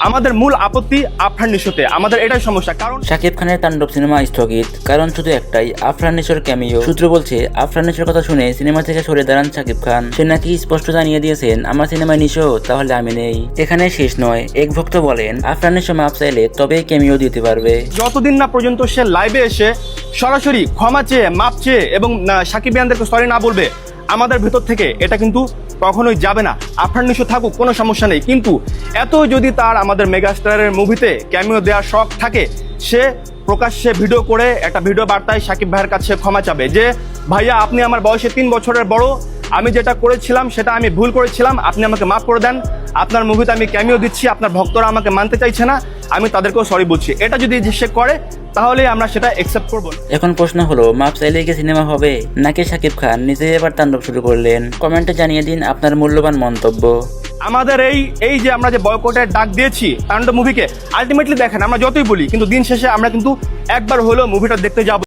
আমাদের মূল আপত্তি আফরান নিশোতে, আমাদের এটাই সমস্যা। কারণ শাকিব খানের তাণ্ডব সিনেমা স্থগিত, কারণ শুধু একটাই, আফরান নিশোর ক্যামিও। সূত্র বলছে আফরান নিশোর কথা শুনে সিনেমা থেকে সরে দাঁড়ান শাকিব খান। সে নাকি স্পষ্ট জানিয়ে দিয়েছেন, আমার সিনেমায় নিশো তাহলে আমি নেই। এখানে শেষ নয়, এক ভক্ত বলেন আফরান নিশো মাপ চাইলে তবেই ক্যামিও দিতে পারবে। যতদিন না পর্যন্ত সে লাইভে এসে সরাসরি ক্ষমা চেয়ে, মাপ চেয়ে এবং সাকিব ভাইয়ানদেরকে সরি না বলবে, আমাদের ভেতর থেকে এটা কিন্তু কখনোই যাবে না। আফরান নিশো থাকুক, কোনো সমস্যা নেই, কিন্তু এত যদি তার আমাদের মেগাস্টারের মুভিতে ক্যামিও দেওয়ার শখ থাকে, সে প্রকাশ্যে ভিডিও করে একটা ভিডিও বার্তায় সাকিব ভাইয়ের কাছে ক্ষমা চাবে যে ভাইয়া আপনি আমার বয়সে 3 বছরের বড়, আমি যেটা করেছিলাম সেটা আমি ভুল করেছিলাম, আপনি আমাকে মাফ করে দেন। আপনার মুভিতে আমি ক্যামিও দিচ্ছি, আপনার ভক্তরা আমাকে মানতে চাইছে না, আমি তাদেরকেও সরি বলছি। এটা যদি সে করে তাহলে আমরা সেটা একসেপ্ট করব। এখন প্রশ্ন হলো, মাপ চাইলে কি সিনেমা হবে, নাকি শাকিব খান নিজেই এবার তাণ্ডব শুরু করলেন? কমেন্টে জানিয়ে দিন আপনার মূল্যবান মন্তব্য। আমাদের এই যে আমরা যে বয়কটের ডাক দিয়েছি তাণ্ডব মুভিকে, আলটিমেটলি দেখেন আমরা যতই বলি, কিন্তু দিন শেষে আমরা কিন্তু একবার হলেও মুভিটা দেখতে যাব।